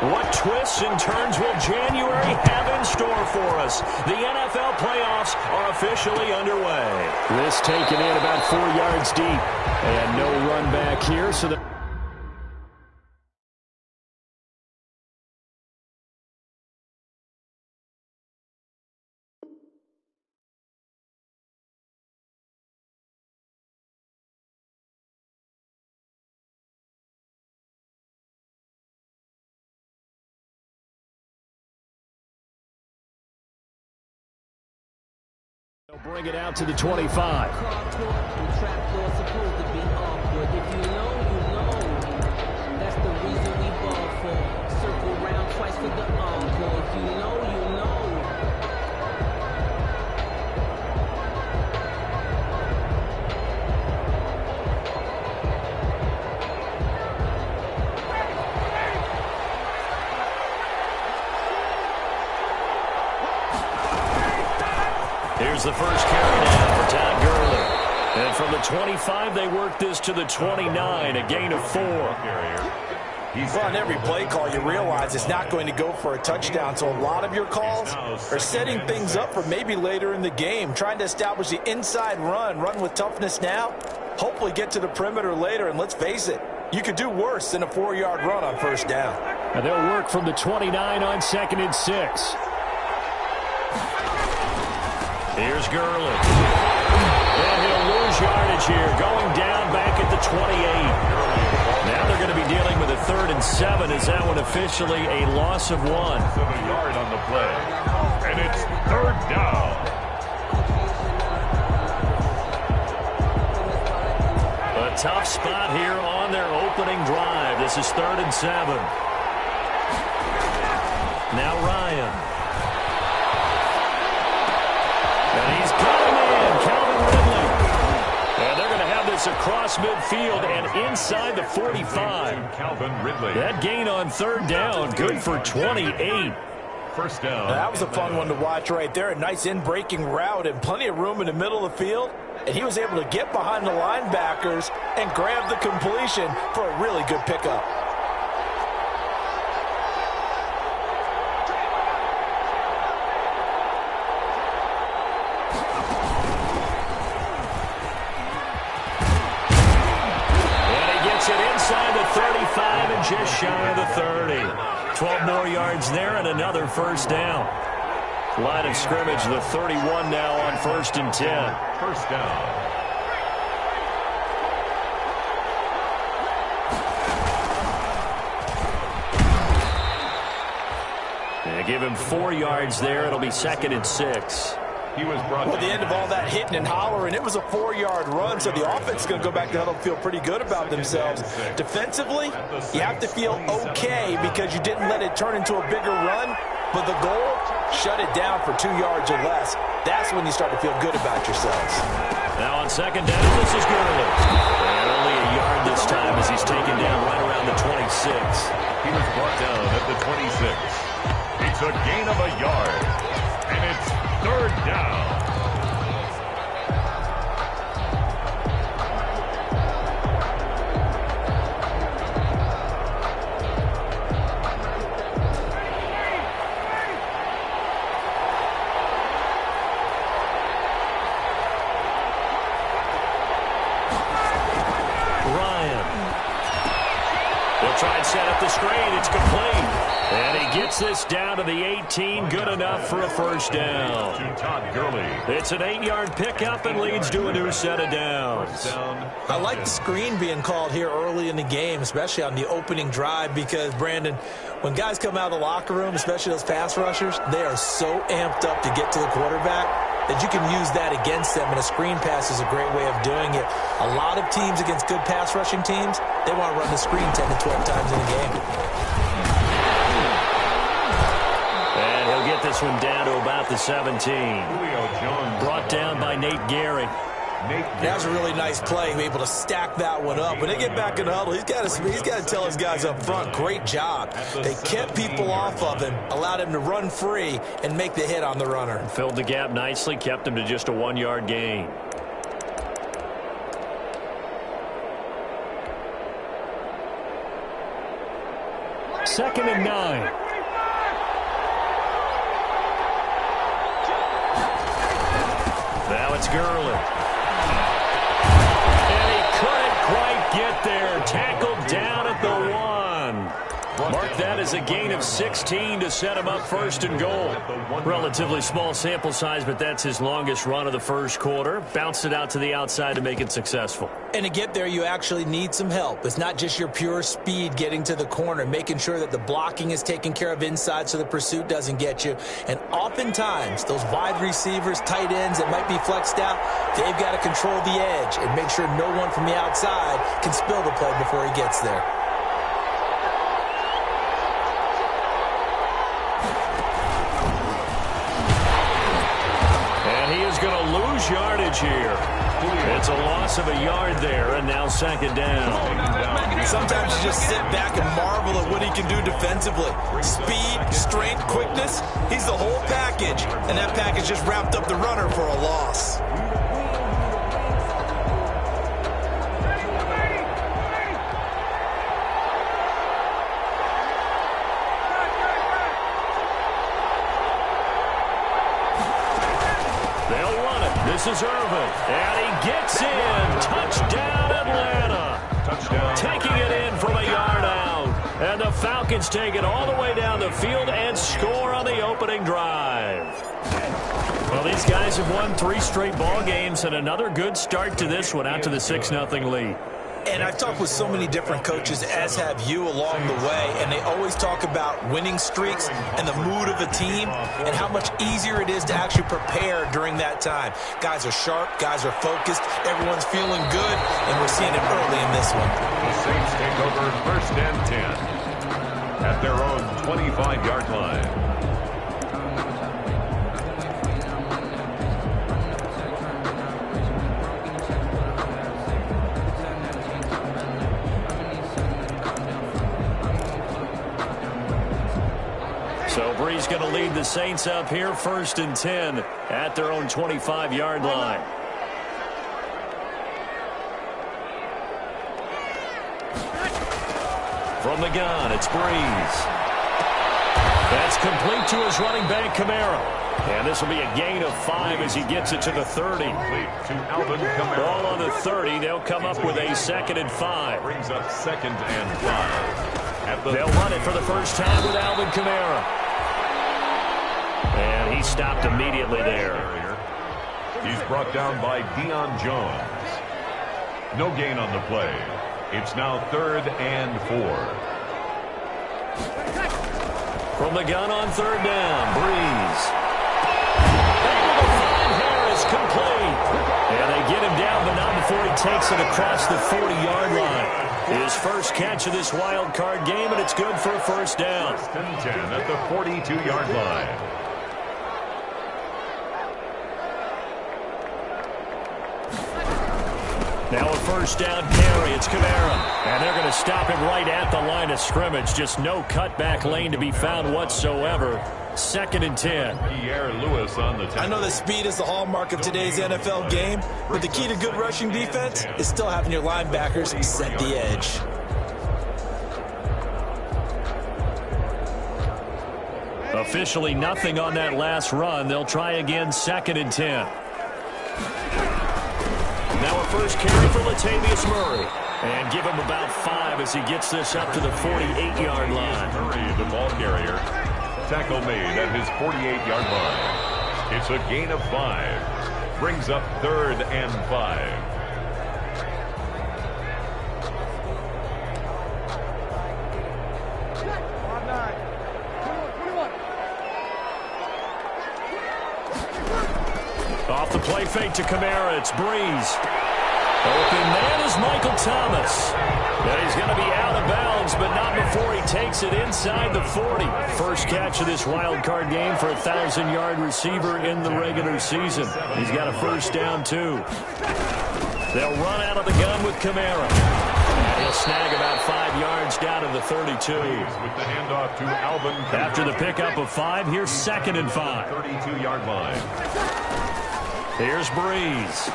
What twists and turns will January have in store for us? The NFL playoffs are officially underway. This taken in about 4 yards deep. And no run back here, so the they'll bring it out to the 25. Here's the first carry down for Todd Gurley. And from the 25, they work this to the 29, a gain of 4. Well, on every play call, you realize it's not going to go for a touchdown, so a lot of your calls are setting things up for maybe later in the game, trying to establish the inside run with toughness now, hopefully get to the perimeter later, and let's face it, you could do worse than a 4-yard run on first down. And they'll work from the 29 on 2nd and 6. Here's Gurley. And he'll lose yardage here, going down back at the 28. Now they're going to be dealing with a 3rd and 7. Is that one officially a loss of 1? 7 yard on the play. And it's 3rd down. A tough spot here on their opening drive. This is 3rd and 7. Now Ryan. And he's coming in, Calvin Ridley. And they're going to have this across midfield and inside the 45. Calvin Ridley. That gain on 3rd down, good for 28. First down. Now, that was a fun one to watch right there. A nice in-breaking route and plenty of room in the middle of the field. And he was able to get behind the linebackers and grab the completion for a really good pickup. Just shy of the 30. 12 more yards there and another first down. Line of scrimmage, the 31 now on 1st and 10. First down. They give him 4 yards there. It'll be 2nd and 6. He was brought well, at the end of all that hitting and hollering, it was a 4-yard run, so the offense is going to go back to huddle and feel pretty good about themselves. Defensively, you have to feel okay because you didn't let it turn into a bigger run, but the goal, shut it down for 2 yards or less. That's when you start to feel good about yourselves. Now on 2nd down, this is Gurley. And only a yard this time as he's taken down right around the 26. He was brought down at the 26. It's a gain of a yard. And it's 3rd down. Try and set up the screen. It's complete. And he gets this down to the 18. Good enough for a first down. To Todd Gurley. It's an 8-yard pickup and leads to a new set of downs. I like the screen being called here early in the game, especially on the opening drive, because, Brandon, when guys come out of the locker room, especially those pass rushers, they are so amped up to get to the quarterback that you can use that against them, and a screen pass is a great way of doing it. A lot of teams against good pass rushing teams, they want to run the screen 10 to 12 times in a game. And he'll get this one down to about the 17. Julio Jones. Brought down by Nate Gehring. That was a really nice play, able to stack that one up. When they get back in the huddle, he's got to tell his guys up front, great job. They kept people off of him, allowed him to run free and make the hit on the runner. Filled the gap nicely, kept him to just a 1-yard gain. 2nd and 9. Now it's Gurley. And he couldn't quite get there. Tackled down at the 1. Mark that as a gain of 16 to set him up 1st and goal. Relatively small sample size, but that's his longest run of the first quarter. Bounced it out to the outside to make it successful. And to get there, you actually need some help. It's not just your pure speed getting to the corner, making sure that the blocking is taken care of inside so the pursuit doesn't get you. And oftentimes, those wide receivers, tight ends that might be flexed out, they've got to control the edge and make sure no one from the outside can spill the play before he gets there. Yardage here. It's a loss of a yard there, and now 2nd down. Sometimes you just sit back and marvel at what he can do defensively. Speed, strength, quickness, he's the whole package. And that package just wrapped up the runner for a loss. This is Irvin, and he gets in. Touchdown, Atlanta. Touchdown. Taking it in from a yard out. And the Falcons take it all the way down the field and score on the opening drive. Well, these guys have won 3 straight ball games, and another good start to this one out to the 6-0 lead. And I've talked with so many different coaches, as have you, along the way, and they always talk about winning streaks and the mood of a team and how much easier it is to actually prepare during that time. Guys are sharp, guys are focused, everyone's feeling good, and we're seeing it early in this one. The Saints take over 1st and 10 at their own 25-yard line. So Bree's going to lead the Saints up here 1st and 10 at their own 25-yard line. From the gun, it's Breeze. That's complete to his running back, Kamara. And this will be a gain of 5 as he gets it to the 30. Ball on the 30. They'll come up with a 2nd and 5. Brings up 2nd and 5. They'll run it for the first time with Alvin Kamara. And he stopped immediately there. He's brought down by Deion Jones. No gain on the play. It's now 3rd and 4. From the gun on 3rd down, Breeze. Able to find Harris, complete. And they get him down, but not before he takes it across the 40-yard line. His first catch of this wild card game, and it's good for a 1st down. 1st and 10 at the 42-yard line. Now a 1st down carry. It's Kamara. And they're going to stop him right at the line of scrimmage. Just no cutback lane to be found whatsoever. 2nd and 10. Pierre Lewis on the tackle. I know that speed is the hallmark of today's NFL game, but the key to good rushing defense is still having your linebackers set the edge. Officially nothing on that last run. They'll try again 2nd and 10. Now a first carry for Latavius Murray. And give him about 5 as he gets this up to the 48-yard line. Murray, the ball carrier. Tackle made at his 48-yard line. It's a gain of 5. Brings up 3rd and 5. Off the play fake to Kamara. It's Breeze. Open man is Michael Thomas. And he's going to be out of bounds, but not before he takes it inside the 40. First catch of this wild card game for a 1,000-yard receiver in the regular season. He's got a 1st down, too. They'll run out of the gun with Kamara. And he'll snag about 5 yards down to the 32. With the handoff to Alvin Kamara. After the pickup of 5, here's 2nd and 5. 32-yard line. Here's Breeze.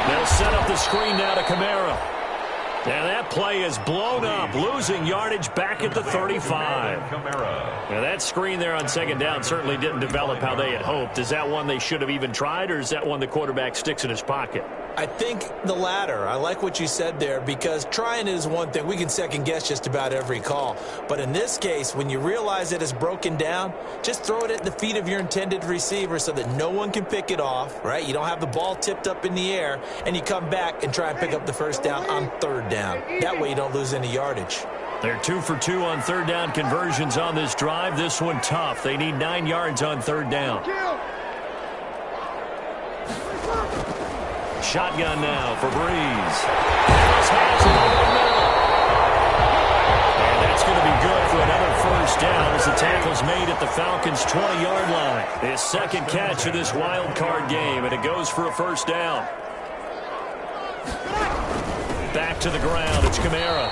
They'll set up the screen now to Kamara. And that play is blown up, losing yardage back at the 35. Now that screen there on second down certainly didn't develop how they had hoped. Is that one they should have even tried, or is that one the quarterback sticks in his pocket? I think the latter. I like what you said there, because trying is one thing. We can second guess just about every call. But in this case, when you realize it is broken down, just throw it at the feet of your intended receiver so that no one can pick it off, right? You don't have the ball tipped up in the air, and you come back and try and pick up the first down on third down. That way you don't lose any yardage. They're 2 for 2 on third down conversions on this drive. This one tough. They need 9 yards on third down. Shotgun now for Breeze. And that's going to be good for another first down as the tackle's made at the Falcons' 20-yard line. His second catch of this wild card game, and it goes for a first down. Back to the ground. It's Kamara.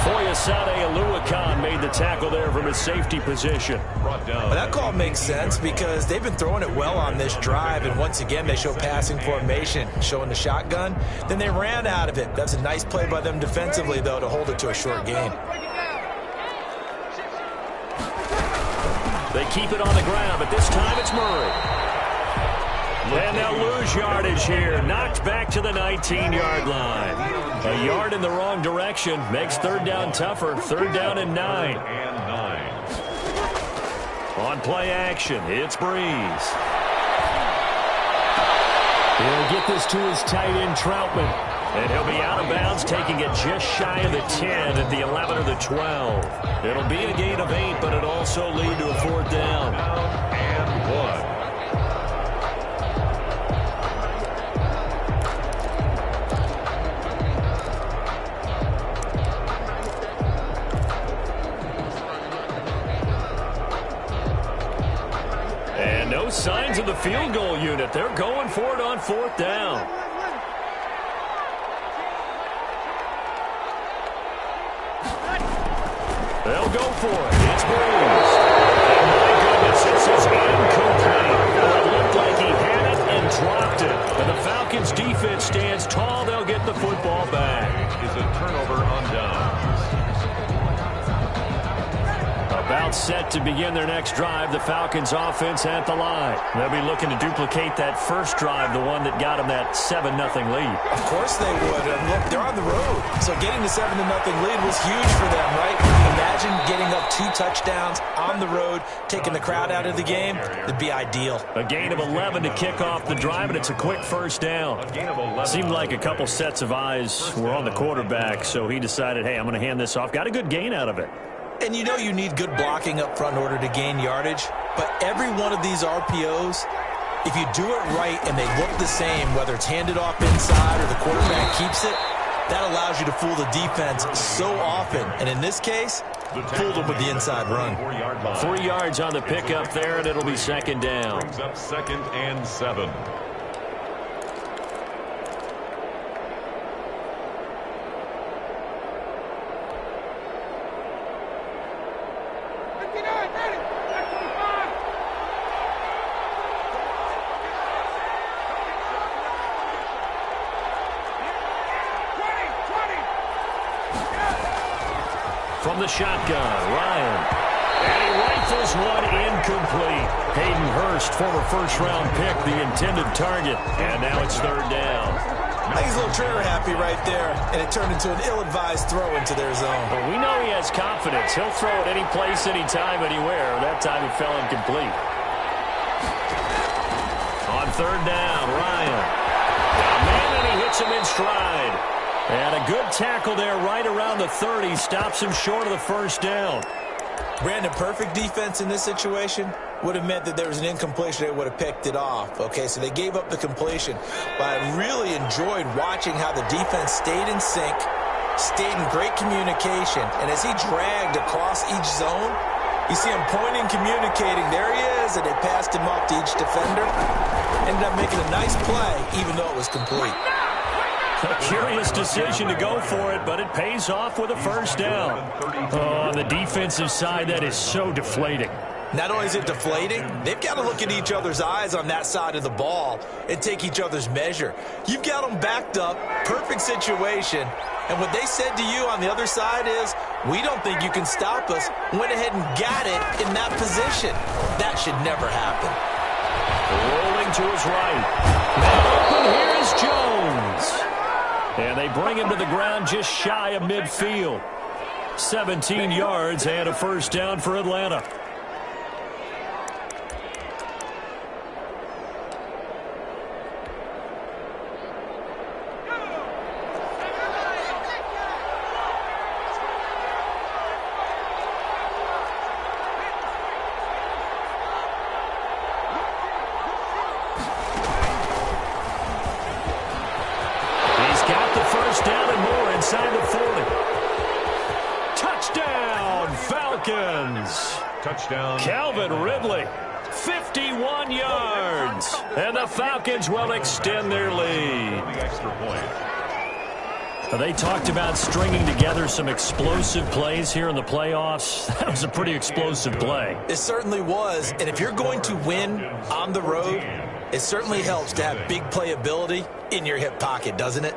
Foyesade Aluakan made the tackle there from his safety position. Well, that call makes sense because they've been throwing it well on this drive, and once again they show passing formation, showing the shotgun. Then they ran out of it. That's a nice play by them defensively, though, to hold it to a short gain. They keep it on the ground, but this time it's Murray. And they'll lose yardage here. Knocked back to the 19-yard line. A yard in the wrong direction makes third down tougher. Third down and 9. On play action, it's Breeze. He'll get this to his tight end, Troutman. And he'll be out of bounds, taking it just shy of the 10 at the 11 or the 12. It'll be a gain of 8, but it'll also lead to a fourth down. And 1. No signs of the field goal unit. They're going for it on fourth down. They'll go for it. It's Breeze. And my goodness, this is incomplete. It looked like he had it and dropped it. And the Falcons defense stands tall. They'll get the football back. Is a turnover on downs. About set to begin their next drive, the Falcons offense at the line. They'll be looking to duplicate that first drive, the one that got them that 7-0 lead. Of course they would. And look, they're on the road. So getting the 7-0 lead was huge for them, right? Imagine getting up 2 touchdowns on the road, taking the crowd out of the game. It'd be ideal. A gain of 11 to kick off the drive, and it's a quick first down. Seemed like a couple sets of eyes were on the quarterback, so he decided, hey, I'm going to hand this off. Got a good gain out of it. And you know you need good blocking up front in order to gain yardage. But every one of these RPOs, if you do it right and they look the same, whether it's handed off inside or the quarterback keeps it, that allows you to fool the defense so often. And in this case, fooled them with the inside run. 3 yards on the pickup there, and it'll be second down. Brings up 2nd and 7. From the shotgun, Ryan. And he rifles one incomplete. Hayden Hurst, former first-round pick, the intended target. And now it's third down. I think he's a little trigger happy right there, and it turned into an ill-advised throw into their zone. But we know he has confidence. He'll throw it any place, anytime, anywhere. That time it fell incomplete. On third down, Ryan. Man, and he hits him in stride. And a good tackle there right around the 30. Stops him short of the first down. Brandon, perfect defense in this situation would have meant that there was an incompletion. They would have picked it off. Okay, so they gave up the completion. But I really enjoyed watching how the defense stayed in sync, stayed in great communication. And as he dragged across each zone, you see him pointing, communicating. There he is, and they passed him off to each defender. Ended up making a nice play, even though it was complete. A curious decision to go for it, but it pays off with a first down. Oh, on the defensive side, that is so deflating. Not only is it deflating, they've got to look at each other's eyes on that side of the ball and take each other's measure. You've got them backed up, perfect situation, and what they said to you on the other side is, we don't think you can stop us. Went ahead and got it in that position. That should never happen. Rolling to his right. Now open, here is Jones. And they bring him to the ground just shy of midfield. 17 yards and a first down for Atlanta. Touchdown. Calvin Ridley, 51 yards. And the Falcons will extend their lead. The extra point. They talked about stringing together some explosive plays here in the playoffs. That was a pretty explosive play. It certainly was. And if you're going to win on the road, it certainly helps to have big playability in your hip pocket, doesn't it?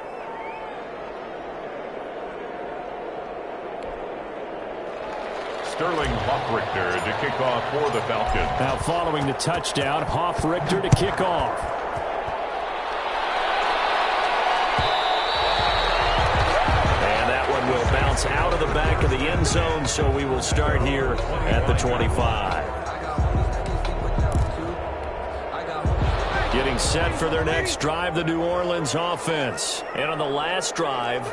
Sterling Hoffrichter to kick off for the Falcons. Now following the touchdown, Hoffrichter to kick off. And that one will bounce out of the back of the end zone, so we will start here at the 25. Getting set for their next drive, the New Orleans offense. And on the last drive,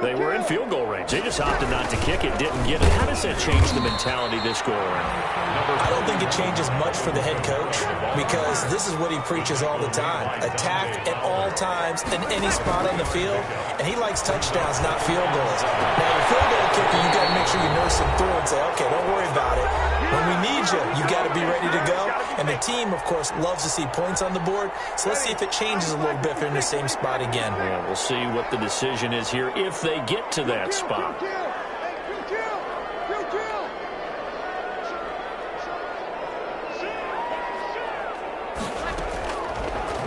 they were in field goal range. They just opted not to kick it, didn't get it. How does that change the mentality this go around? I don't think it changes much for the head coach because this is what he preaches all the time. Attack at all times in any spot on the field, and he likes touchdowns, not field goals. Now, your field goal kicker, you got to make sure you nurse him through and say, okay, don't worry about it. When we need you, you got to be ready to go. And the team, of course, loves to see points on the board. So let's see if it changes a little bit if they're in the same spot again. Yeah, we'll see what the decision is here if they get to that spot.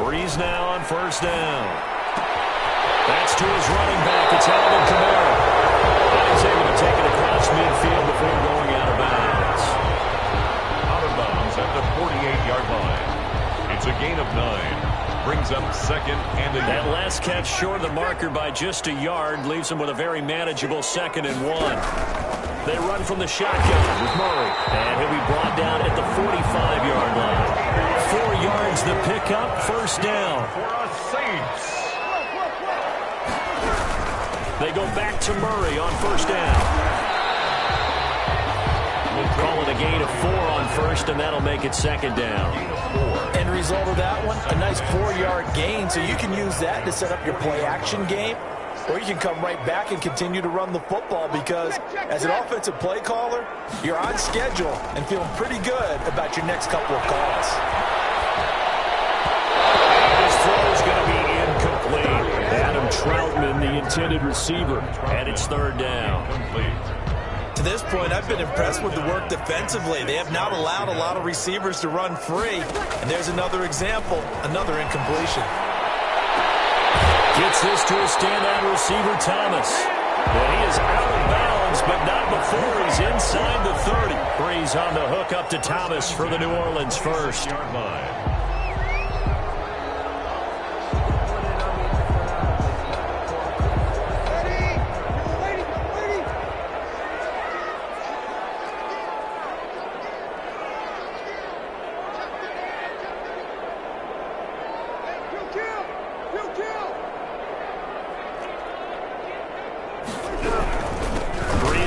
Breeze now on first down. That's to his running back. It's Alvin Kamara. And he's able to take it across midfield before going out of bounds. Out of bounds at the 48-yard line. It's a gain of 9. Brings up second and a That yard. last catch short of the marker by just a yard leaves him with a very manageable 2nd and 1. They run from the shotgun with Murray. And he'll be brought down at the 45-yard line. 4 yards the pickup, first down. For a Saints. They go back to Murray on first down. We'll call it a gain of 4 on first, and that'll make it 2nd down. End result of that one, a nice 4-yard gain, so you can use that to set up your play-action game, or you can come right back and continue to run the football because as an offensive play caller, you're on schedule and feeling pretty good about your next couple of calls. This throw is going to be incomplete. Adam Troutman, the intended receiver, and it's 3rd down. Complete. To this point, I've been impressed with the work defensively. They have not allowed a lot of receivers to run free. And there's another example, another incompletion. Gets this to a standout receiver, Thomas. And he is out of bounds, but not before he's inside the 30. Breeze on the hook up to Thomas for the New Orleans first. Yard line.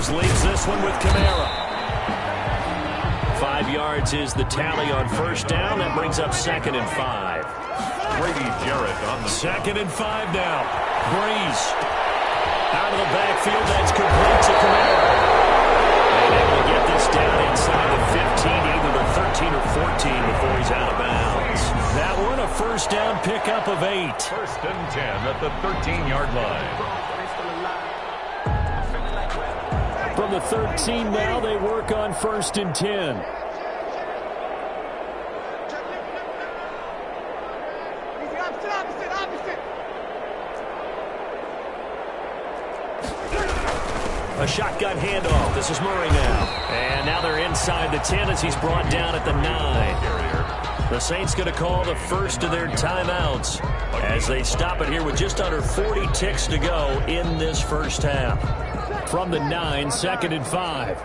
Leaves this one with Kamara. 5 yards is the tally on first down. That brings up 2nd and 5. Brady Jarrett on the 2nd and 5 now. Breeze. Out of the backfield. That's complete to Kamara. And able to get this down inside the 15, either the 13 or 14 before he's out of bounds. That one a first down pickup of 8. 1st and 10 at the 13-yard line. From the 13 now, they work on 1st and 10. A shotgun handoff. This is Murray now. And now they're inside the 10 as he's brought down at the 9. The Saints going to call the first of their timeouts as they stop it here with just under 40 ticks to go in this first half. From the 9, 2nd and 5.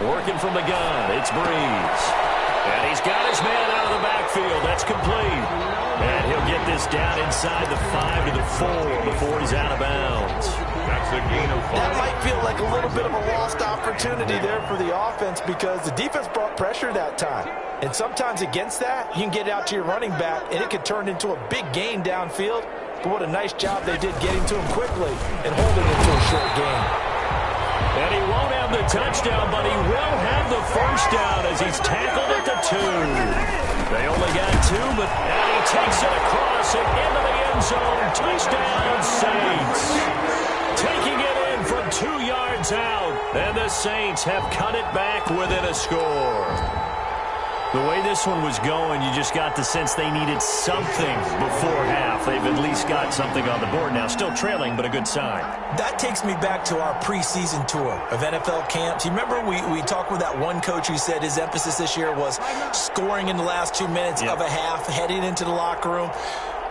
Working from the gun, it's Breeze. And he's got his man out of the backfield. That's complete. And he'll get this down inside the 5 to the 4 before he's out of bounds. That's a gain of 5. That might feel like a little bit of a lost opportunity there for the offense because the defense brought pressure that time. And sometimes against that, you can get out to your running back, and it could turn into a big gain downfield. But what a nice job they did getting to him quickly and holding him to a short gain. And he won't have the touchdown, but he will have the first down as he's tackled at the 2. They only got 2, but now he takes it across and into the end zone. Touchdown, Saints. Taking it in from 2 yards out, and the Saints have cut it back within a score. The way this one was going, you just got the sense they needed something before half. They've at least got something on the board now. Still trailing, but a good sign. That takes me back to our preseason tour of NFL camps. You remember we talked with that one coach who said his emphasis this year was scoring in the last 2 minutes of a half, heading into the locker room.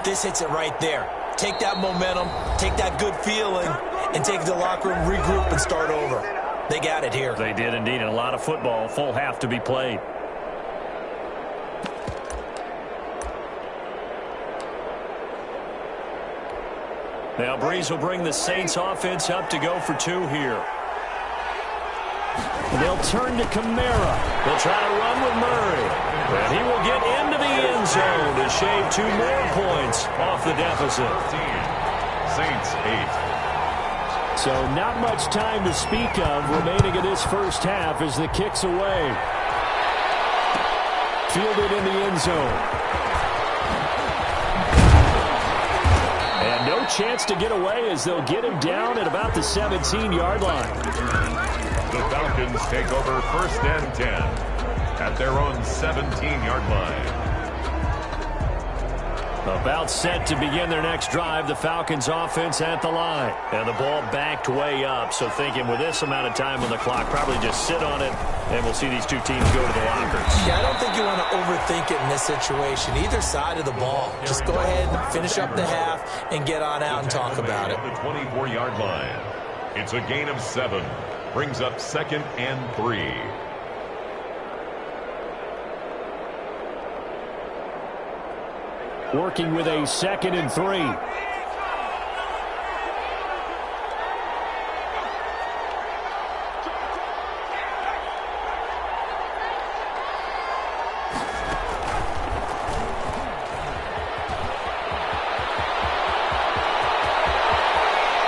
This hits it right there. Take that momentum, take that good feeling, and take it to the locker room, regroup, and start over. They got it here. They did indeed, and a lot of football, full half to be played. Now Breeze will bring the Saints offense up to go for 2 here. They'll turn to Kamara. They'll try to run with Murray. And he will get into the end zone to shave 2 more points off the deficit. Saints 8. So not much time to speak of remaining in this first half as the kick's away. Fielded in the end zone. And no chance to get away as they'll get him down at about the 17-yard line. The Falcons take over 1st and 10 at their own 17-yard line. About set to begin their next drive, the Falcons offense at the line. And the ball backed way up, so thinking with this amount of time on the clock, probably just sit on it, and we'll see these 2 teams go to the lockers. Yeah, I don't think you want to overthink it in this situation. Either side of the ball. Just go ahead and finish up the half and get on out and talk about it. The 24-yard line. It's a gain of 7. Brings up 2nd and 3. Working with a 2nd and 3.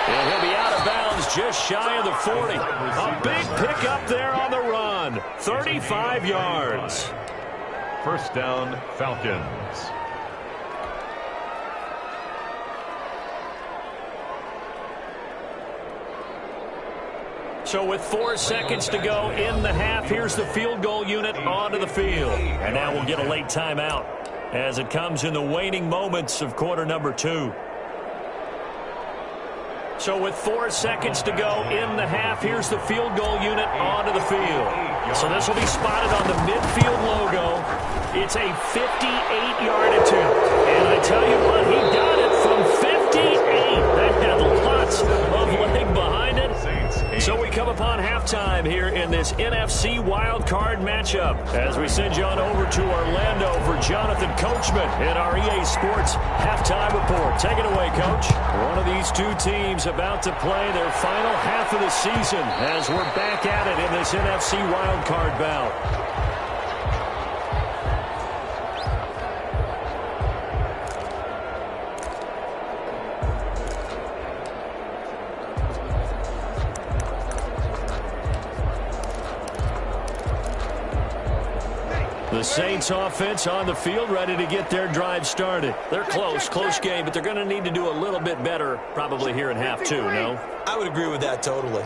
And he'll be out of bounds just shy of the 40. A big pickup there on the run. 35 yards. First down, Falcons. So with 4 seconds to go in the half, here's the field goal unit onto the field. And now we'll get a late timeout as it comes in the waning moments of quarter number 2. So with 4 seconds to go in the half, here's the field goal unit onto the field. So this will be spotted on the midfield logo. It's a 58-yard attempt. And I tell you what, he got it from 58. That had lots of leg behind it. So we come upon halftime here in this NFC wildcard matchup as we send you on over to Orlando for Jonathan Coachman in our EA Sports halftime report. Take it away, Coach. One of these 2 teams about to play their final half of the season as we're back at it in this NFC wildcard bout. The The Saints offense on the field, ready to get their drive started. They're close game, but they're going to need to do a little bit better probably here in half two, no? I would agree with that totally.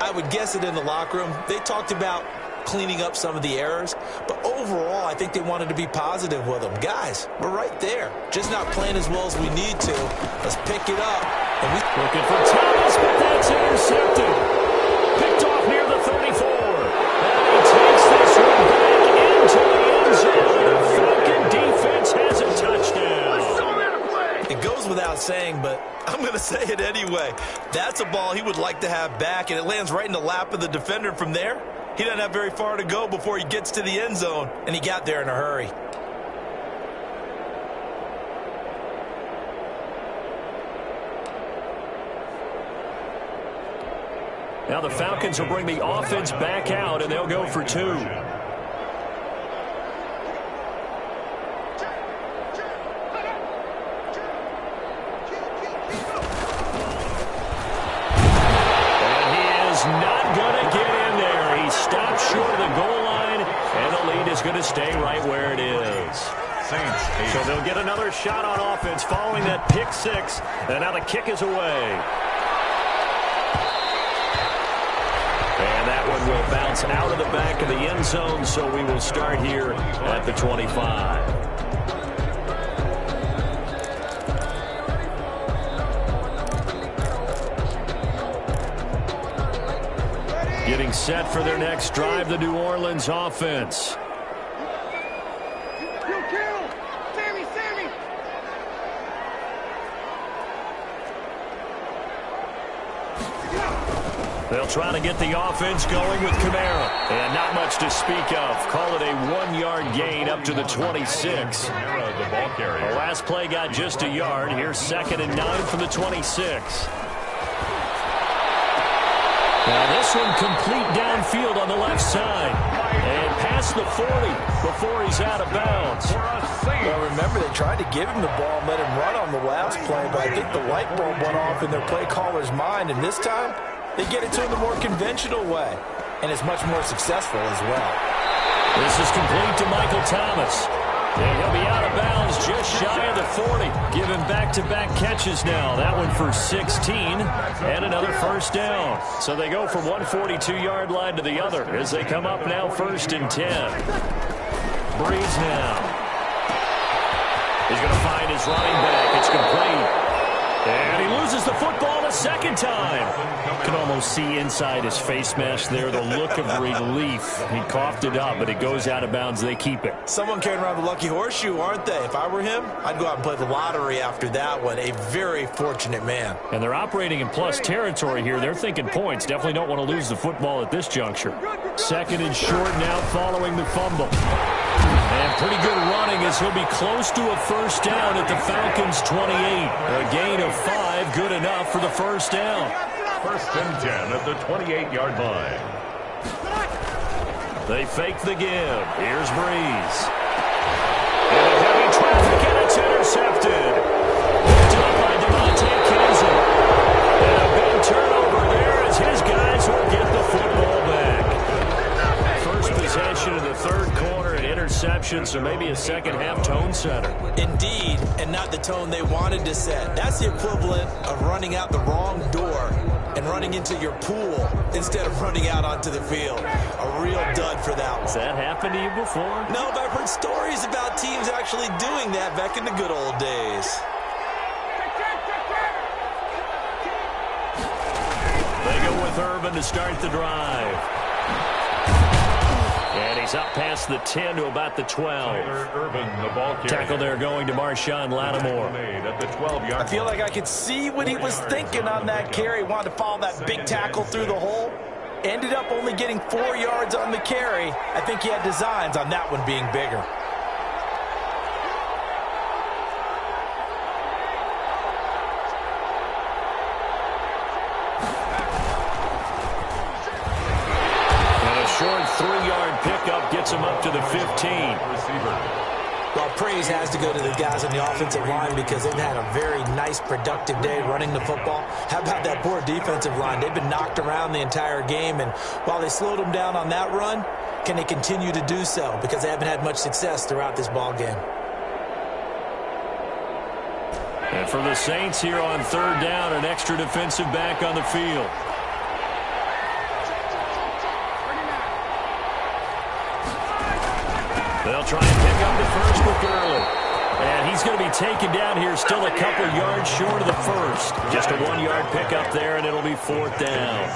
I would guess it in the locker room. They talked about cleaning up some of the errors, but overall, I think they wanted to be positive with them. Guys, we're right there. Just not playing as well as we need to. Let's pick it up. And looking for Thomas, but that's intercepted. Picked off near the 34. And he takes this one back into the end zone. The Falcon defense has a touchdown. It goes without saying, but I'm going to say it anyway. That's a ball he would like to have back, and it lands right in the lap of the defender from there. He doesn't have very far to go before he gets to the end zone, and he got there in a hurry. Now the Falcons will bring the offense back out, and they'll go for two. Going to stay right where it is. Saints. So they'll get another shot on offense following that pick six. And now the kick is away. And that one will bounce out of the back of the end zone, so we will start here at the 25. Getting set for their next drive, the New Orleans offense. They'll try to get the offense going with Kamara. And not much to speak of. Call it a 1-yard gain up to the 26. The ball carrier. The last play got just a yard. Here's 2nd and 9 from the 26. Now this one complete downfield on the left side. And past the 40 before he's out of bounds. Well, remember, they tried to give him the ball and let him run on the last play, but I think the light bulb went off in their play caller's mind, and this time they get it to him the more conventional way, and it's much more successful as well. This is complete to Michael Thomas. And he'll be out of bounds just shy of the 40. Giving back-to-back catches now. That one for 16 and another first down. So they go from one 42-yard line to the other as they come up now 1st and 10. Breeze now. He's going to find his running back. It's complete. And he loses the football a second time. You can almost see inside his face mask there the look of relief. He coughed it up, but it goes out of bounds. They keep it. Someone carrying around the lucky horseshoe, aren't they? If I were him, I'd go out and play the lottery after that one. A very fortunate man. And they're operating in plus territory here. They're thinking points. Definitely don't want to lose the football at this juncture. 2nd and short now following the fumble. And pretty good running as he'll be close to a first down at the Falcons' 28. A gain of 5, good enough for the first down. 1st and 10 at the 28-yard line. They fake the give. Here's Breeze. And heavy traffic, and it's intercepted. Picked up by Devontae Kinsey. And a big turnover there as his guys will get the football back. First possession of the 3rd quarter, an interception, so maybe a second-half tone setter. Indeed, and not the tone they wanted to set. That's the equivalent of running out the wrong door and running into your pool instead of running out onto the field. A real dud for that one. Has that happened to you before? No, but I've heard stories about teams actually doing that back in the good old days. They go with Urban to start the drive. And he's up past the 10 to about the 12. Urban, the ball carrier. Tackle there going to Marshawn Lattimore. At the 12-yard. I feel like I could see what he was thinking on that carry. Wanted to follow that big tackle through the hole. Ended up only getting 4 yards on the carry. I think he had designs on that one being bigger. Short 3-yard pickup gets him up to the 15. Well, praise has to go to the guys on the offensive line because they've had a very nice, productive day running the football. How about that poor defensive line? They've been knocked around the entire game, and while they slowed them down on that run, can they continue to do so? Because they haven't had much success throughout this ball game. And for the Saints here on third down, an extra defensive back on the field. They'll try and pick up the first with Gurley. And he's going to be taken down here, still a couple yards short of the first. Just a 1-yard pickup there, and it'll be fourth down.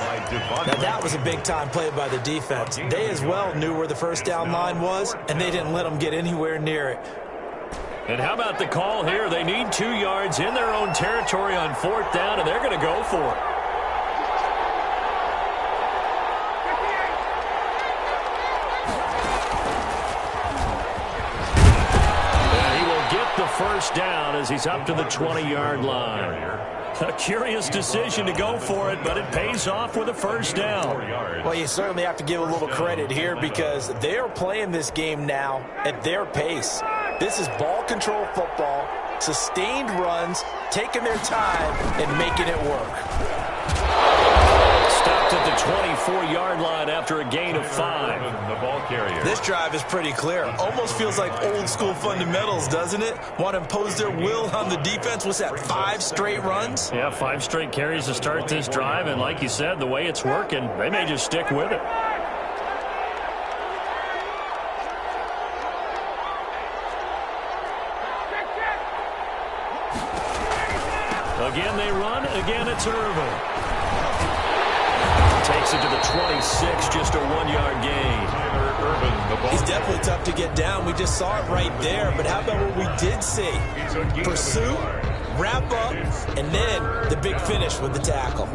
Now, that was a big-time play by the defense. They as well knew where the first down line was, and they didn't let them get anywhere near it. And how about the call here? They need 2 yards in their own territory on fourth down, and they're going to go for it. And he will get the first down as he's up to the 20-yard line. A curious decision to go for it, but it pays off with a first down. Well, you certainly have to give a little credit here because they're playing this game now at their pace. This is ball control football, sustained runs, taking their time, and making it work. Stopped at the 24-yard line after a gain of 5. The ball carrier. This drive is pretty clear. Almost feels like old-school fundamentals, doesn't it? Want to impose their will on the defense. What's that, 5 straight runs? Yeah, 5 straight carries to start this drive, and like you said, the way it's working, they may just stick with it. Again, they run. Again, it's Irvin. Takes it to the 26, just a 1-yard gain. He's definitely tough to get down. We just saw it right there. But how about what we did see? Pursuit, wrap up, and then the big finish with the tackle.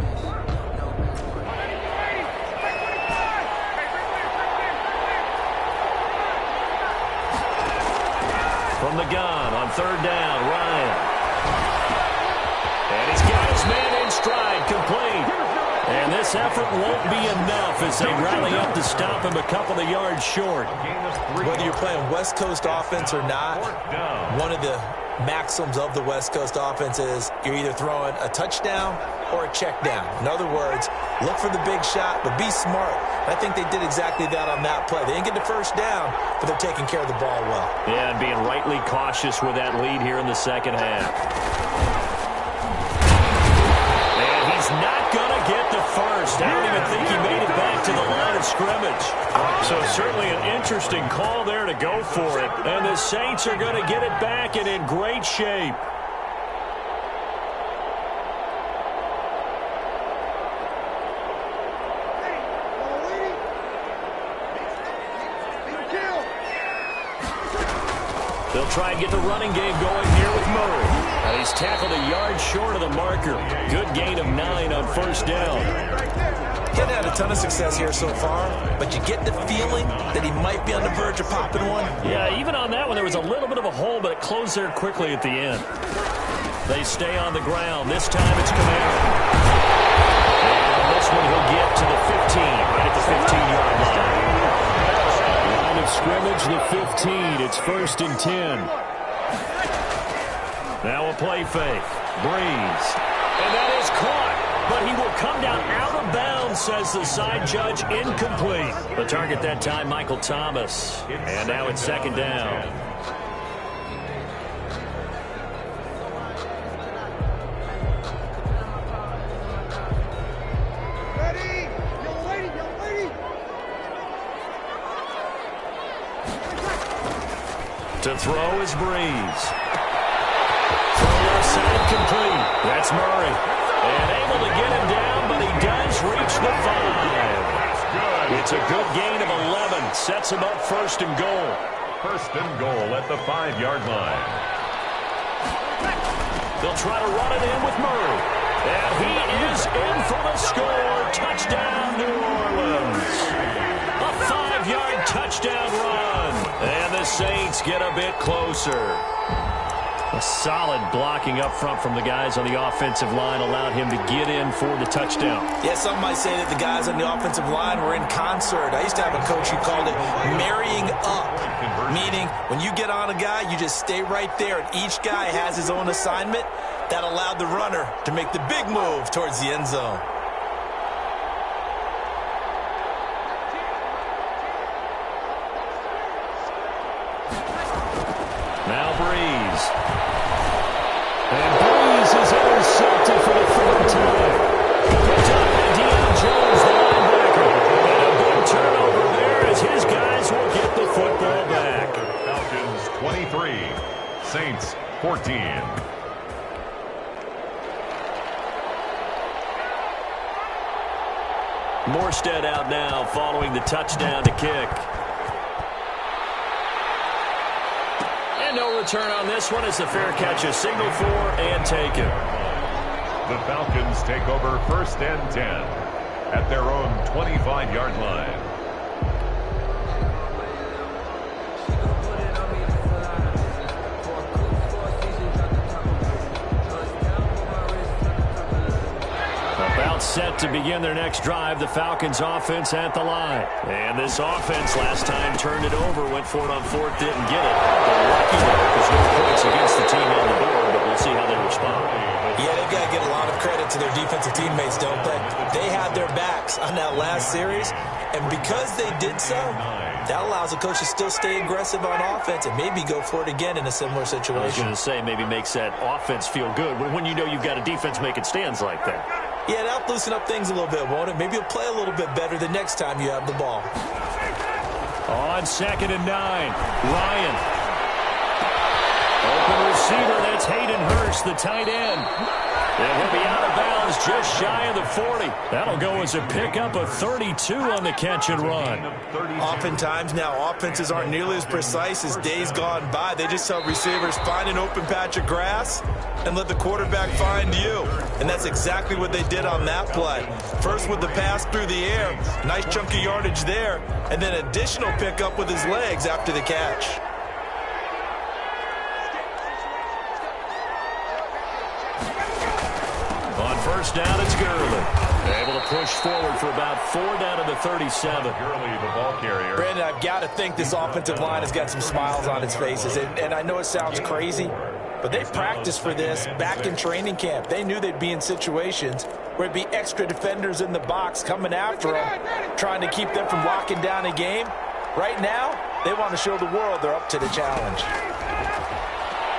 From the gun on third down, Ryan. And he's got his man in stride, complete. And this effort won't be enough as they rally up to stop him a couple of yards short. Whether you're playing West Coast offense or not, one of the maxims of the West Coast offense is you're either throwing a touchdown or a check down. In other words, look for the big shot, but be smart. I think they did exactly that on that play. They didn't get the first down, but they're taking care of the ball well. Yeah, and being rightly cautious with that lead here in the second half. Not going to get the first. I don't even think he made it back to the line of scrimmage. So certainly an interesting call there to go for it. And the Saints are going to get it back and in great shape. They'll try and get the running game going here with Murray. And he's tackled a yard short of the marker. Good gain of 9 on first down. He hasn't had a ton of success here so far, but you get the feeling that he might be on the verge of popping one. Yeah, even on that one, there was a little bit of a hole, but it closed there quickly at the end. They stay on the ground. This time it's Kamara. And on this one, he'll get to the 15, right at the 15-yard line. Line of scrimmage, the 15. It's 1st and 10. Now a play fake. Breeze. And that is caught. But he will come down out of bounds, says the side judge. Incomplete. The target that time, Michael Thomas. And now it's 2nd down. Ready? You're waiting. To throw is Breeze. Side complete. That's Murray. And able to get him down, but he does reach the 5. It's a good gain of 11. Sets him up 1st and goal. 1st and goal at the 5-yard line. They'll try to run it in with Murray. And he is in for the score. Touchdown, New Orleans. A 5-yard touchdown run. And the Saints get a bit closer. A solid blocking up front from the guys on the offensive line allowed him to get in for the touchdown. Yeah, some might say that the guys on the offensive line were in concert. I used to have a coach who called it marrying up, meaning when you get on a guy, you just stay right there, and each guy has his own assignment. That allowed the runner to make the big move towards the end zone. Breeze. And Breeze is intercepted for the third time. Picked up by Deion Jones, the linebacker. And a big turnover there as his guys will get the football back. Falcons 23, Saints 14. Morstead out now following the touchdown to kick. And no return on this one. It's a fair catch, a signal for and taken. The Falcons take over 1st and 10 at their own 25-yard line. Set to begin their next drive. The Falcons offense at the line. And this offense last time turned it over, went for it on 4th, didn't get it. They're lucky though, because no points against the team on the board, but we'll see how they respond. Yeah, they've got to get a lot of credit to their defensive teammates, don't they? They had their backs on that last series, and because they did so, that allows the coach to still stay aggressive on offense and maybe go for it again in a similar situation. I was going to say, maybe makes that offense feel good when you know you've got a defense making stands like that. Yeah, that'll loosen up things a little bit, won't it? Maybe you'll play a little bit better the next time you have the ball. On 2nd and 9, Ryan. Open receiver, that's Hayden Hurst, the tight end. And he'll be out of bounds just shy of the 40. That'll go as a pickup of 32 on the catch and run. Oftentimes now, offenses aren't nearly as precise as days gone by. They just tell receivers, find an open patch of grass and let the quarterback find you. And that's exactly what they did on that play. First with the pass through the air, nice chunk of yardage there, and then additional pickup with his legs after the catch. On 1st down, it's Gurley. Able to push forward for about 4 down to the 37. Gurley, the ball carrier. Brandon, I've got to think this offensive line has got some smiles on its faces. And I know it sounds crazy, but they practiced for this back in training camp. They knew they'd be in situations where it'd be extra defenders in the box coming after them, trying to keep them from locking down a game. Right now, they want to show the world they're up to the challenge.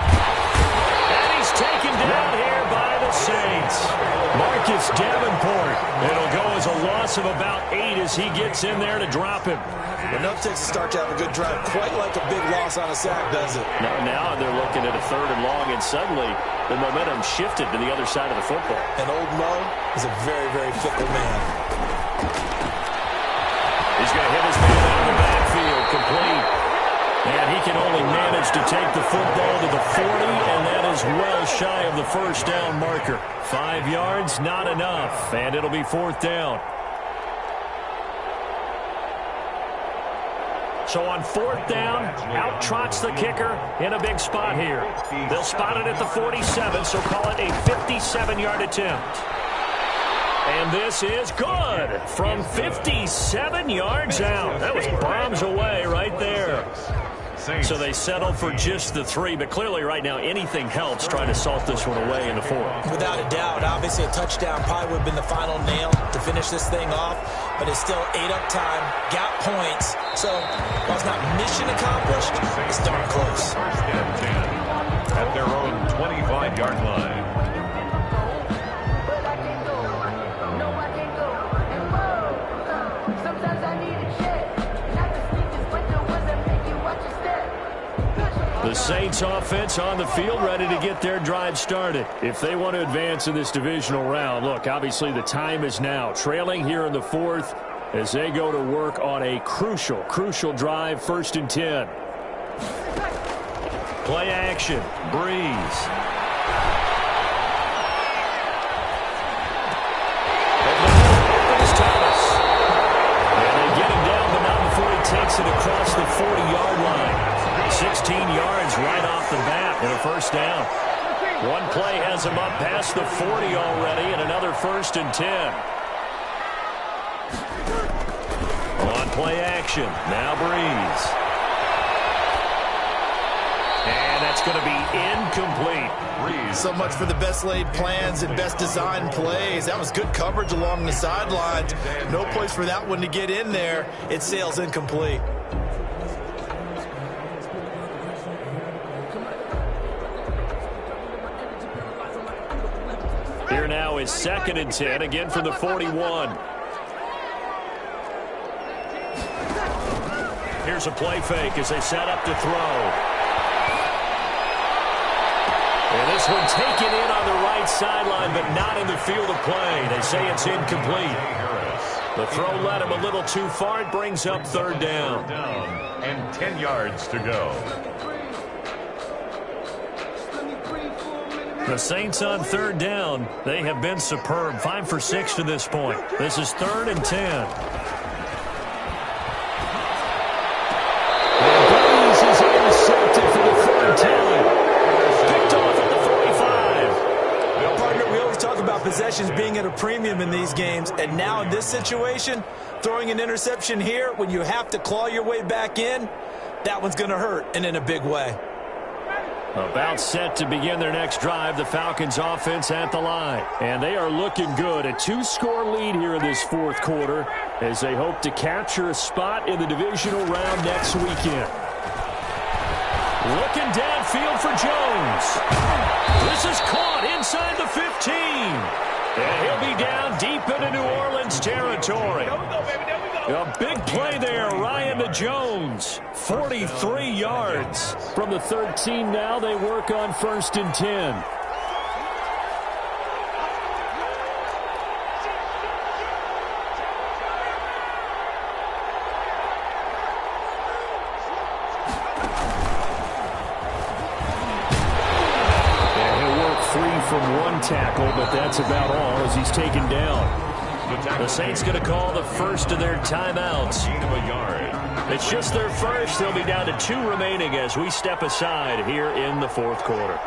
And he's taken down here by the Saints. Marcus Davenport. It'll go as a loss of about 8 as he gets in there to drop him. Enough takes to start to have a good drive, quite like a big loss on a sack, does it? Now they're looking at a 3rd and long, and suddenly the momentum shifted to the other side of the football. And Old Mo is a very, very fickle man. He's going to hit his man out of the backfield, complete. And he can only manage to take the football to the 40, and that is well shy of the 1st down marker. 5 yards, not enough, and it'll be 4th down. So on 4th down, out trots the kicker in a big spot here. They'll spot it at the 47, so call it a 57-yard attempt. And this is good from 57 yards out. That was bombs away right there. So they settle for just the 3, but clearly right now anything helps trying to salt this one away in the 4th. Without a doubt, obviously a touchdown probably would have been the final nail to finish this thing off, but it's still 8 up time, got points, so while it's not mission accomplished, it's darn close. 1st and 10 at their own 25-yard line. The Saints offense on the field ready to get their drive started. If they want to advance in this divisional round, look, obviously the time is now. Trailing here in the 4th as they go to work on a crucial drive, 1st and 10. Play action, Breeze. And they get him down, but not before he takes it across the 40-yard line. 16 yards right off the bat and a 1st down. One play has him up past the 40 already and another 1st and 10. On play action, now Breeze. And that's going to be incomplete. Breeze. So much for the best laid plans and best designed plays. That was good coverage along the sidelines. No place for that one to get in there. It sails incomplete. Here now is 2nd and 10, again from the 41. Here's a play fake as they set up to throw. And this one taken in on the right sideline, but not in the field of play. They say it's incomplete. The throw led him a little too far. It brings up 3rd down. And 10 yards to go. The Saints on 3rd down. They have been superb. 5 for 6 to this point. This is 3rd and 10. And Breeze is intercepted for the 3rd time. Picked off at the 45. Well, partner, we always talk about possessions being at a premium in these games, and now in this situation, throwing an interception here when you have to claw your way back in, that one's going to hurt, and in a big way. About set to begin their next drive, the Falcons offense at the line. And they are looking good. A 2-score lead here in this 4th quarter as they hope to capture a spot in the divisional round next weekend. Looking downfield for Jones. This is caught inside the 15. And he'll be down deep into New Orleans territory. A big play there, Ryan to Jones. 43 yards. From the 13 now, they work on 1st and 10. From 1 tackle, but that's about all as he's taken down. The Saints going to call the first of their timeouts. It's just their first. They'll be down to 2 remaining as we step aside here in the 4th quarter.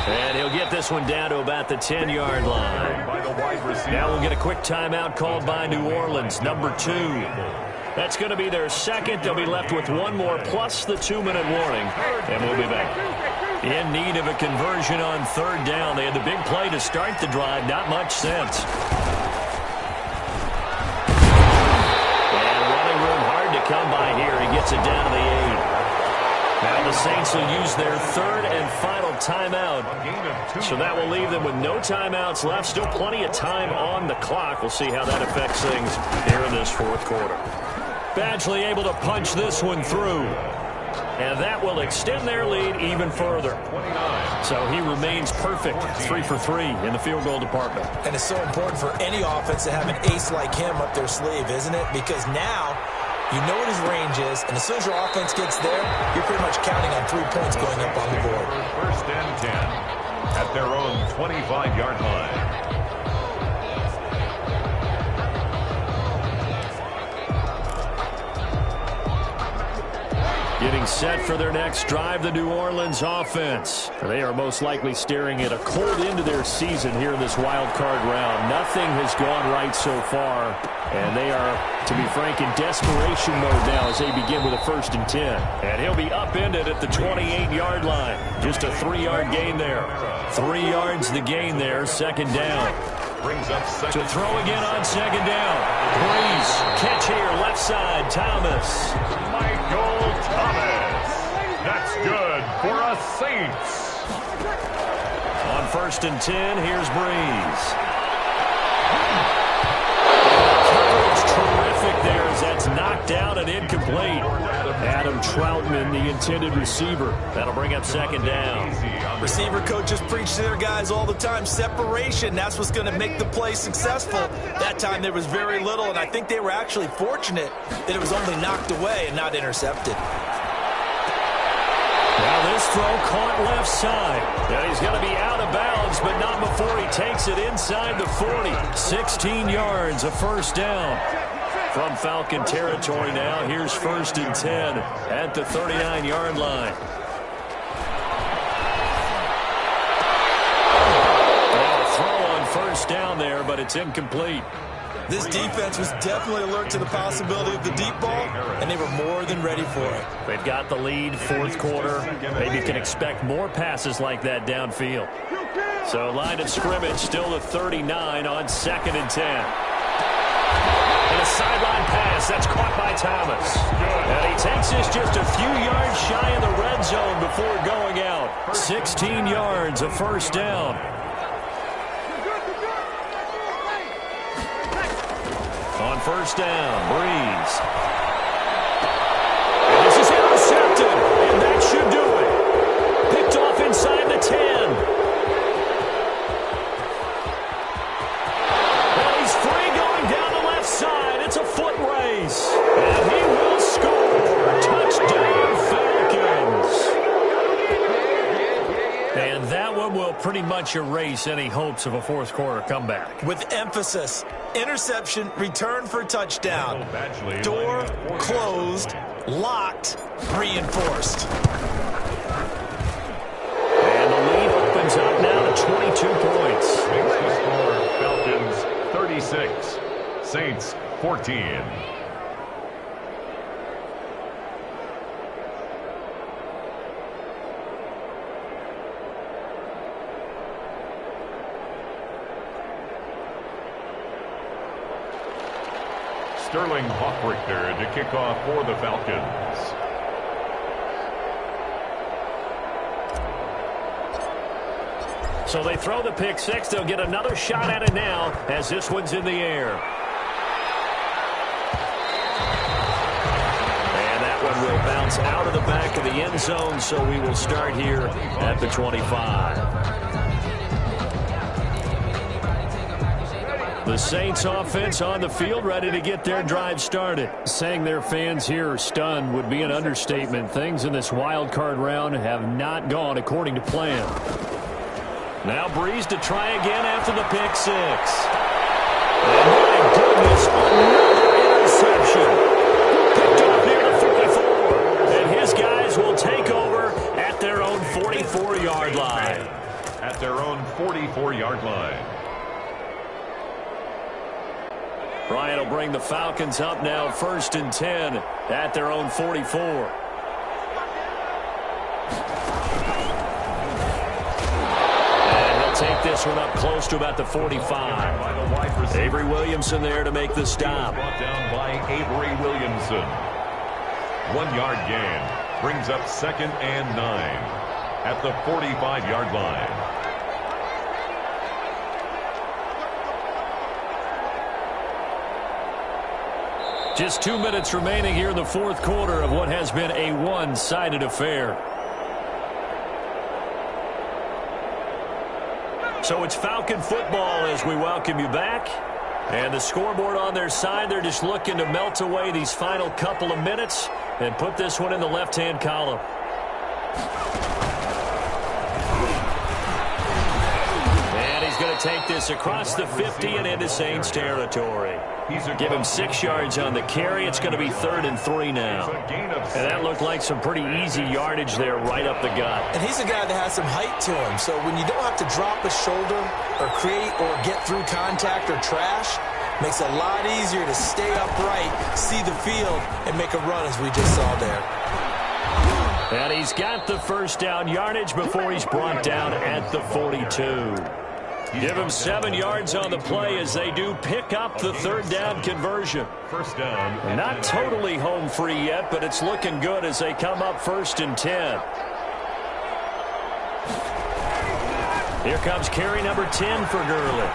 And he'll get this one down to about the 10-yard line. Now we'll get a quick timeout called by New Orleans, number 2. That's going to be their 2nd. They'll be left with 1 more plus the 2-minute warning, and we'll be back. In need of a conversion on 3rd down. They had the big play to start the drive. Not much sense. And running room hard to come by here. He gets it down to the 8. Now the Saints will use their 3rd and final timeout. So that will leave them with no timeouts left. Still plenty of time on the clock. We'll see how that affects things here in this 4th quarter. Badgley able to punch this one through. And that will extend their lead even further. So he remains perfect. 3 for 3 in the field goal department. And it's so important for any offense to have an ace like him up their sleeve, isn't it? Because now you know what his range is, and as soon as your offense gets there, you're pretty much counting on 3 points going up on the board. 1st and 10 at their own 25-yard line. Getting set for their next drive, the New Orleans offense. They are most likely staring at a cold end to their season here in this wild card round. Nothing has gone right so far, and they are, to be frank, in desperation mode now as they begin with a 1st and 10. And he'll be upended at the 28-yard line. Just a 3-yard gain there. 3 yards the gain there, 2nd down. Brings up second. To throw again on 2nd down. Breeze, catch here, left side, Thomas. Michael Thomas. That's good for a Saints. On 1st and 10, here's Breeze. Coverage terrific there as that's knocked out and incomplete. Adam Troutman, the intended receiver. That'll bring up 2nd down. Receiver coaches preach to their guys all the time. Separation, that's what's going to make the play successful. That time there was very little, and I think they were actually fortunate that it was only knocked away and not intercepted. Now this throw caught left side. Now he's going to be out of bounds, but not before he takes it inside the 40. 16 yards, a 1st down. From Falcon territory now, here's 1st and 10 at the 39-yard line. Throw on 1st down there, but it's incomplete. This defense was definitely alert to the possibility of the deep ball, and they were more than ready for it. They've got the lead, 4th quarter. Maybe can expect more passes like that downfield. So line of scrimmage still the 39 on 2nd and 10. And a sideline pass. That's caught by Thomas. And he takes this just a few yards shy of the red zone before going out. 16 yards, a first down. On first down, Breeze. And this is intercepted, and that should do it. Picked off inside the 10. Well, he's free going down the left side. It's a foot race. And he will score. Touchdown, Falcons. And that one will pretty much erase any hopes of a fourth quarter comeback. With emphasis, interception, return for touchdown. Door closed, locked, reinforced. And the lead opens up now to 22 points. Makes the score Falcons 36, Saints 14. Sterling Hoffrichter to kick off for the Falcons. So they throw the pick six. They'll get another shot at it now as this one's in the air. And that one will bounce out of the back of the end zone, so we will start here at the 25. The Saints offense on the field, ready to get their drive started. Saying their fans here are stunned would be an understatement. Things in this wild card round have not gone according to plan. Now Breeze to try again after the pick six. And my goodness, another interception. Picked off near the 44. And his guys will take over at their own 44-yard line. At their own 44-yard line. Bryant will bring the Falcons up now, 1st and 10 at their own 44. And he'll take this one up close to about the 45. Avery Williamson there to make the stop. Brought down by Avery Williamson. 1 yard gain. Brings up 2nd and 9 at the 45-yard line. Just 2 minutes remaining here in the fourth quarter of what has been a one-sided affair. So it's Falcon football as we welcome you back. And the scoreboard on their side, they're just looking to melt away these final couple of minutes and put this one in the left-hand column. And he's going to take this across the 50 and into Saints territory. Give him 6 yards on the carry. It's going to be 3rd and 3 now. And that looked like some pretty easy yardage there right up the gut. And he's a guy that has some height to him. So when you don't have to drop a shoulder or create or get through contact or trash, makes it a lot easier to stay upright, see the field, and make a run as we just saw there. And he's got the first down yardage before he's brought down at the 42. Give him 7 yards on the play as they do pick up the 3rd down conversion. First down. Not totally home free yet, but it's looking good as they come up 1st and 10. Here comes carry number 10 for Gurley.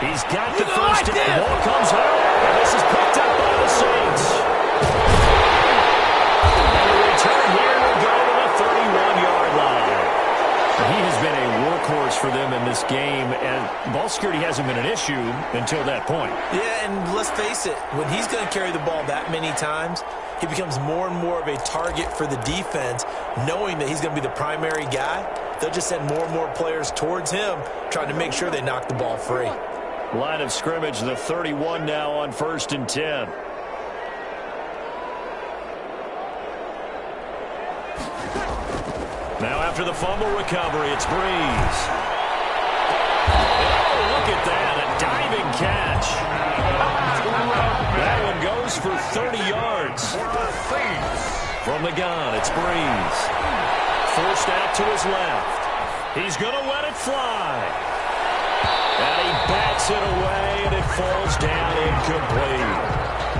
He's got the first down. Ball comes out, and this is picked up by the Saints. And the return here will go to the 31-yard line. He has been a workhorse for them in this game, and ball security hasn't been an issue until that point. Yeah, and let's face it, when he's going to carry the ball that many times, he becomes more and more of a target for the defense, knowing that he's going to be the primary guy. They'll just send more and more players towards him, trying to make sure they knock the ball free. Line of scrimmage, the 31 now on 1st and 10. Now after the fumble recovery, it's Breeze. Oh, look at that, a diving catch. That one goes for 30 yards. From the gun, it's Breeze. Forced out to his left. He's going to let it fly. And he backs it away, and it falls down incomplete.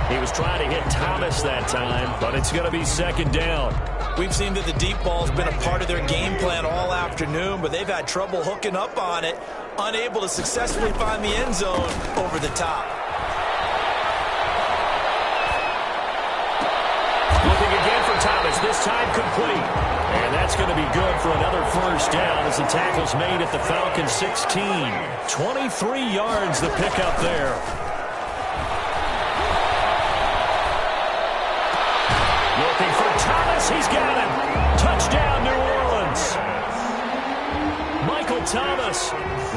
He was trying to hit Thomas that time, but it's going to be second down. We've seen that the deep ball's been a part of their game plan all afternoon, but they've had trouble hooking up on it, unable to successfully find the end zone over the top. Looking again for Thomas, this time complete. And that's going to be good for another first down as the tackle's made at the Falcons' 16. 23 yards the pickup there. Looking for Thomas. He's got him. Touchdown, New Orleans. Michael Thomas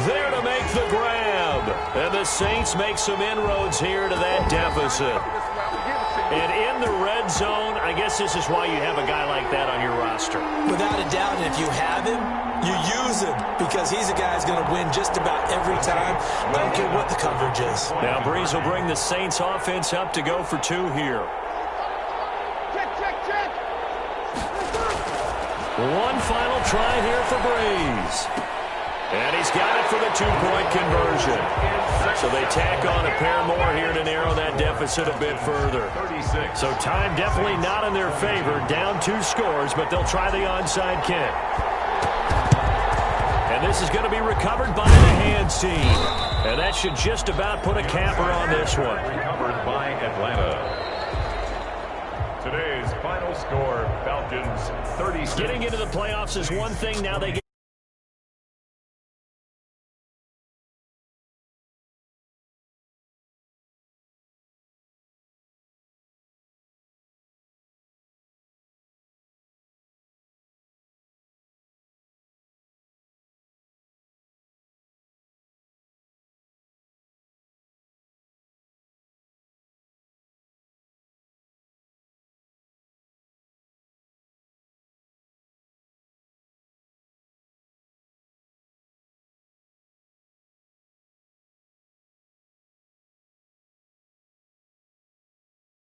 there to make the grab. And the Saints make some inroads here to that deficit. And in the red zone, I guess this is why you have a guy like that on your roster. Without a doubt, and if you have him, you use him because he's a guy who's going to win just about every time. I don't care what the coverage is. Now Breeze will bring the Saints offense up to go for two here. Check. One final try here for Breeze. And he's got it for the two-point conversion. So they tack on a pair more here to narrow that deficit a bit further. So time definitely not in their favor. Down 2 scores, but they'll try the onside kick. And this is going to be recovered by the hands team. And that should just about put a capper on this one. Recovered by Atlanta. Today's final score, Falcons 36. Getting into the playoffs is one thing. Now they get